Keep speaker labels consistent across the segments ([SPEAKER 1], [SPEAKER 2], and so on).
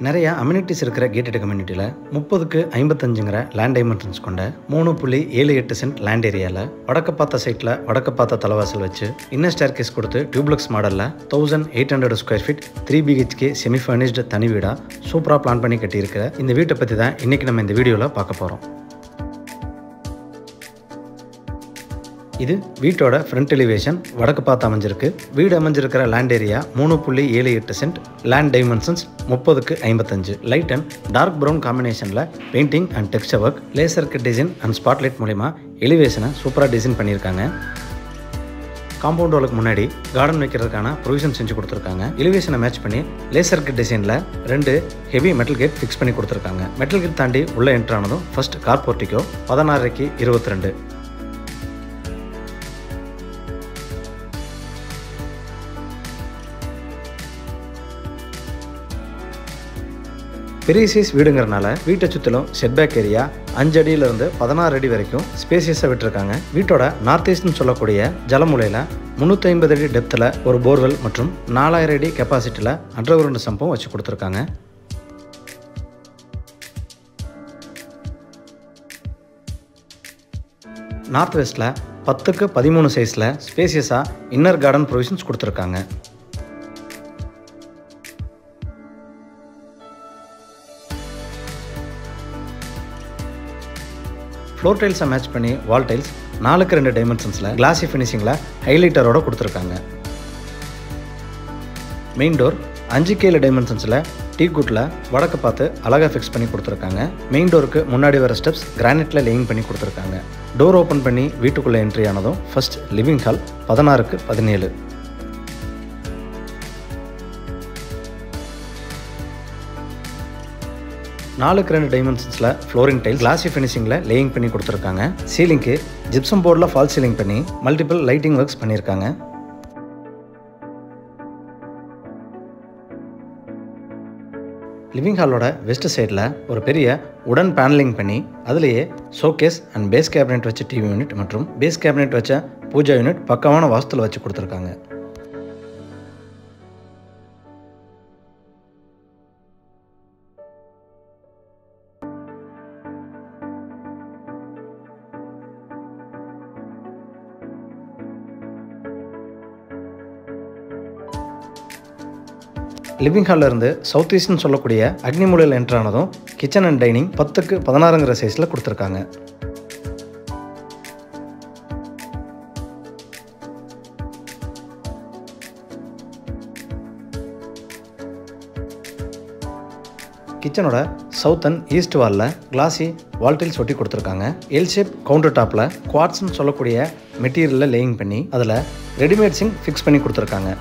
[SPEAKER 1] நிறைய அம்யூனிட்டிஸ் இருக்கிற கேட்டட் கம்யூனிட்டியில் 30க்கு 55ங்கிற லேண்ட் டைமென்ஷன்ஸ் கொண்ட 3.78 சென்ட் லேண்ட் ஏரியாவில் வடக்கு பார்த்த சைட்டில் வடக்கு பார்த்த தலைவாசல் வச்சு இன்னர் ஸ்டேர்கேஸ் கொடுத்து டியூப்ளக்ஸ் மாடலில் 1800 square feet 3 BHK semi furnished தனி வீடாக சூப்பராக பிளான் பண்ணி கட்டியிருக்கிற இந்த வீட்டை பற்றி தான் இன்றைக்கி நம்ம இந்த வீடியோவில் பார்க்க போகிறோம். இது வீட்டோட ஃப்ரண்ட் எலிவேஷன் வடக்கு பார்த்து அமைஞ்சிருக்கு. வீடு அமைஞ்சிருக்கிற land area 3.78 cent. Land dimensions 30க்கு 55. லைட் அண்ட் டார்க் ப்ரௌன் காம்பினேஷனில் painting and texture work, laser cut design and spotlight மூலிமா எலிவேஷனை சூப்பராக டிசைன் பண்ணியிருக்காங்க. காம்பவுண்ட் வாலுக்கு முன்னாடி கார்டன் வைக்கிறதுக்கான ப்ரொவிஷன் செஞ்சு கொடுத்துருக்காங்க. எலிவேஷனை மேட்ச் பண்ணி லேசர் கட் டிசைனில் 2 ஹெவி மெட்டல் கேட் ஃபிக்ஸ் பண்ணி கொடுத்துருக்காங்க. மெட்டல் கேட் தாண்டி உள்ள என்ட்ரானதும் ஃபர்ஸ்ட் கார் போர்ட்டிகோ 16க்கு 22. பெரிய சைஸ் வீடுங்கிறனால வீட்டை சுற்றிலும் செட்பேக் ஏரியா 5 அடியிலிருந்து 16 அடி வரைக்கும் ஸ்பேசியஸாக விட்டுருக்காங்க. வீட்டோட நார்த் ஈஸ்ட்னு சொல்லக்கூடிய ஜலமுலையில் 350 அடி டெப்த்தில் ஒரு போர்வெல் மற்றும் 4000 அடி கெப்பாசிட்டியில் அண்டர் கிரவுண்ட் சம்பும் வச்சு கொடுத்துருக்காங்க. நார்த் வெஸ்ட்டில் 10க்கு 13 சைஸில் ஸ்பேசியஸாக இன்னர் கார்டன் ப்ரொவிஷன்ஸ் கொடுத்துருக்காங்க. ஃப்ளோர் டைல்ஸை மேட்ச் பண்ணி வால் டைல்ஸ் 4க்கு 2 டைமென்ஷன்ஸில் கிளாசி ஃபினிஷிங்கில் ஹைலைட்டரோட கொடுத்துருக்காங்க. மெயின் டோர் 5K டைமென்ஷன்ஸில் டீக்குட்டில் வடக்கு பார்த்து அழகாக ஃபிக்ஸ் பண்ணி கொடுத்துருக்காங்க. மெயின் டோருக்கு முன்னாடி வர ஸ்டெப்ஸ் கிரானைட்டில் லேயிங் பண்ணி கொடுத்துருக்காங்க. டோர் ஓப்பன் பண்ணி வீட்டுக்குள்ளே என்ட்ரி ஆனதும் ஃபர்ஸ்ட் லிவிங் ஹால் 16க்கு 17. நாலுக்கு 2 டைமென்ஷன்ஸில் ஃப்ளோரிங் டைல் கிளாசி ஃபினிஷிங்கில் லேயிங் பண்ணி கொடுத்துருக்காங்க. சீலிங்க்கு ஜிப்சம் போர்டில் ஃபால் சீலிங் பண்ணி மல்டிபிள் லைட்டிங் ஒர்க்ஸ் பண்ணியிருக்காங்க. லிவிங் ஹாலோட வெஸ்ட் சைடில் ஒரு பெரிய உடன் பேனலிங் பண்ணி அதுலேயே ஷோகேஸ் அண்ட் பேஸ் கேபினெட் வச்ச டிவி யூனிட் மற்றும் பேஸ் கேபினெட் வச்ச பூஜா யூனிட் பக்கமான வாஸ்துவில் வச்சு கொடுத்துருக்காங்க. லிவிங் ஹாலில் இருந்து சவுத் ஈஸ்ட்னு சொல்லக்கூடிய அக்னிமூலையில் என்ட்ரானதும் கிச்சன் அண்ட் டைனிங் 10க்கு 16ங்கிற சைஸில் கொடுத்துருக்காங்க. கிச்சனோட சவுத் அண்ட் ஈஸ்ட் வாலில் கிளாசி வால் டைல்ஸ் ஒட்டி கொடுத்துருக்காங்க. எல் ஷேப் கவுண்டர் டாப்பில் குவார்ட்ஸ்னு சொல்லக்கூடிய மெட்டீரியலில் லேயிங் பண்ணி அதில் ரெடிமேட் சிங்க் ஃபிக்ஸ் பண்ணி கொடுத்துருக்காங்க.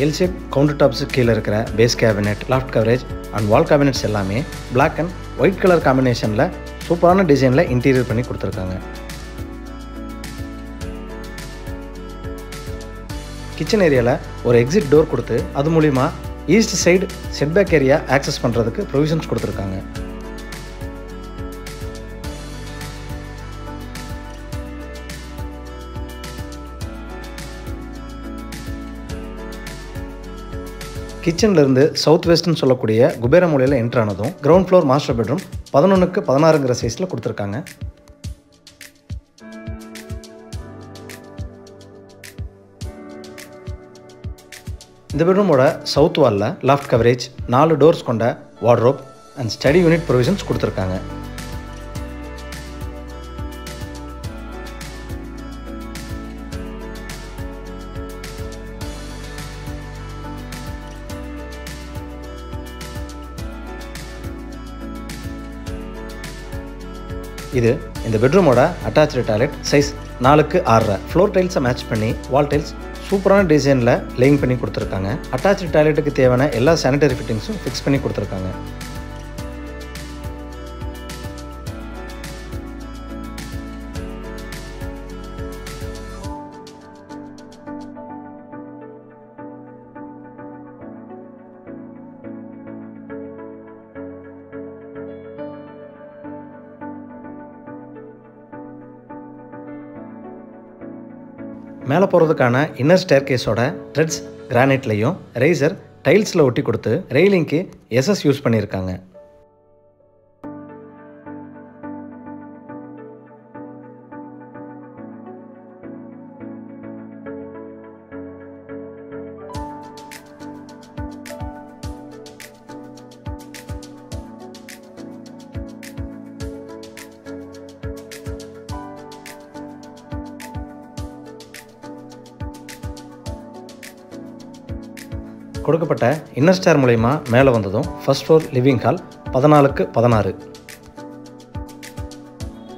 [SPEAKER 1] எல் ஷேப் கவுண்டர் டாப்ஸு கீழே இருக்கிற base cabinet, loft coverage and wall cabinets எல்லாமே black and white colour combination சூப்பரான டிசைனில் இன்டீரியர் பண்ணி கொடுத்துருக்காங்க. கிச்சன் ஏரியாவில் ஒரு எக்ஸிட் டோர் கொடுத்து அது மூலிமா east side setback area access பண்ணுறதுக்கு ப்ரொவிஷன்ஸ் கொடுத்துருக்காங்க. கிச்சன்லேருந்து சவுத் வெஸ்ட்னு சொல்லக்கூடிய குபேர மூலையில் என்ட்ரானதும் கிரவுண்ட் ஃப்ளோர் மாஸ்டர் பெட்ரூம் 11க்கு 16ங்கிற சைஸில் கொடுத்துருக்காங்க. இந்த பெட்ரூமோட சவுத் வாலில் லாஃப்ட் கவரேஜ் 4 டோர்ஸ் கொண்ட wardrobe and study unit provisions கொடுத்துருக்காங்க. இது இந்த பெட்ரூமோட அட்டாச்சு டாய்லெட் சைஸ் 4க்கு 6. ஃப்ளோர் டைல்ஸை மேட்ச் பண்ணி வால் டைல்ஸ் சூப்பரான டிசைனில் லேயிங் பண்ணி கொடுத்துருக்காங்க. அட்டாச்சு டாய்லெட்டுக்கு தேவையான எல்லா சானிடரி ஃபிட்டிங்ஸும் ஃபிக்ஸ் பண்ணி கொடுத்துருக்காங்க. மேலே போகிறதுக்கான இன்னர் ஸ்டேர்கேஸோட த்ரெட்ஸ் கிரானைட்லையும் ரேசர் டைல்ஸில் ஒட்டி கொடுத்து ரெயிலிங்க்கு எஸ்எஸ் யூஸ் பண்ணியிருக்காங்க. கொடுக்கப்பட்ட இன்னர் ஸ்டேர் மூலமா மேலே வந்ததும் ஃபர்ஸ்ட் ஃப்ளோர் லிவிங் ஹால் 14க்கு 16.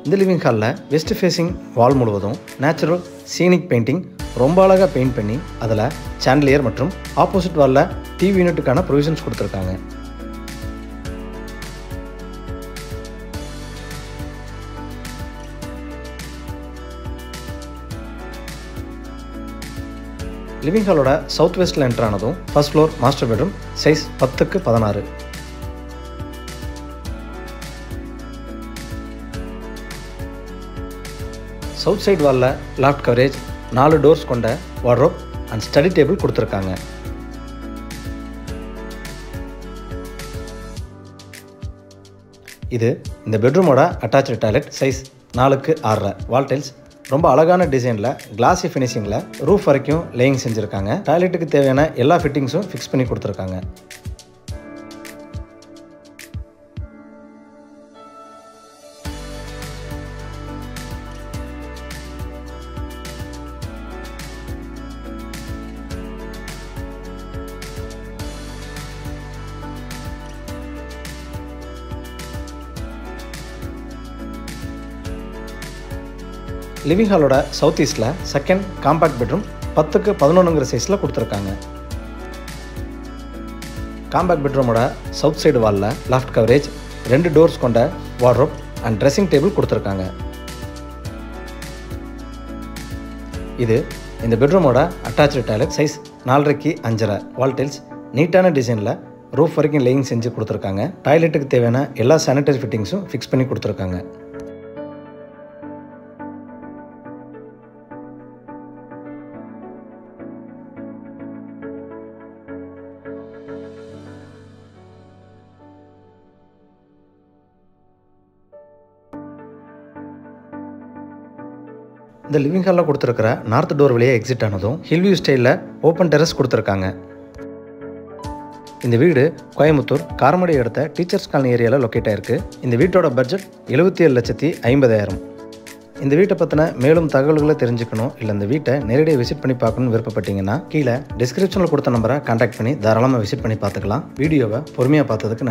[SPEAKER 1] இந்த லிவிங் ஹாலில் வெஸ்ட் ஃபேஸிங் வால் முழுவதும் நேச்சுரல் சீனிக் பெயிண்டிங் ரொம்ப அழகாக பெயிண்ட் பண்ணி அதில் சாண்டிலியர் மற்றும் ஆப்போசிட் வாலில் டிவி யூனிட்டுக்கான ப்ரொவிஷன்ஸ் கொடுத்துருக்காங்க. லிவிங் ஹாலோட சவுத் வெஸ்ட்டில் என்டர் ஆனதும் first floor master bedroom size 10க்கு 16. சவுத் சைடு வாலில் லாஃப்ட் கவரேஜ் 4 டோர்ஸ் கொண்ட வார்ட்ரோப் அண்ட் ஸ்டடி டேபிள் கொடுத்துருக்காங்க. இது இந்த பெட்ரூமோட அட்டாச்சு டாய்லெட் சைஸ் 4க்கு 6. வால் டைல்ஸ் ரொம்ப அழகான டிசைனில் கிளாசி ஃபினிஷிங்கில் ரூஃப் வரைக்கும் லேயிங் செஞ்சுருக்காங்க. டாய்லெட்டுக்கு தேவையான எல்லா ஃபிட்டிங்ஸும் ஃபிக்ஸ் பண்ணி கொடுத்துருக்காங்க. லிவிங் ஹாலோட சவுத் ஈஸ்டில் செகண்ட் காம்பேக்ட் பெட்ரூம் 10க்கு 11ங்கிற சைஸில் கொடுத்துருக்காங்க. காம்பேக்ட் பெட்ரூமோட சவுத் சைடு வாலில் லாஃப்ட் கவரேஜ் 2 டோர்ஸ் கொண்ட வார்ட்ரோப் அண்ட் ட்ரெஸ்ஸிங் டேபிள் கொடுத்துருக்காங்க. இது இந்த பெட்ரூமோட அட்டாச்சு டாய்லெட் சைஸ் 4க்கு 5. வால் டைல்ஸ் நீட்டான டிசைனில் ரூஃப் வரைக்கும் லேயிங் செஞ்சு கொடுத்துருக்காங்க. டாய்லெட்டுக்கு தேவையான எல்லா சானிடரி ஃபிட்டிங்ஸும் ஃபிக்ஸ் பண்ணி கொடுத்துருக்காங்க. இந்த லிவிங் ஹாலில் கொடுத்துருக்கிற நார்த் டோர் வழியாக எக்ஸிட் ஆனதும் ஹில்வியூ ஸ்டைலில் ஓப்பன் டெரஸ் கொடுத்துருக்காங்க. இந்த வீடு கோயம்புத்தூர் காரமடை அடுத்த டீச்சர்ஸ் காலனி ஏரியாவில் லொக்கேட் ஆயிருக்கு. இந்த வீட்டோட பட்ஜெட் 77,50,000. இந்த வீட்டை பற்றின மேலும் தகவல்களை தெரிஞ்சுக்கணும் இல்லை இந்த வீட்டை நேரடியாக விசிட் பண்ணி பார்க்கணும்னு விருப்பப்பட்டீங்கன்னா கீழே டிஸ்கிரிப்ஷனில் கொடுத்த நம்பரை கான்டாக்ட் பண்ணி தாராளமாக விசிட் பண்ணி பார்த்துக்கலாம். வீடியோவை பொறுமையாக பார்த்ததுக்கு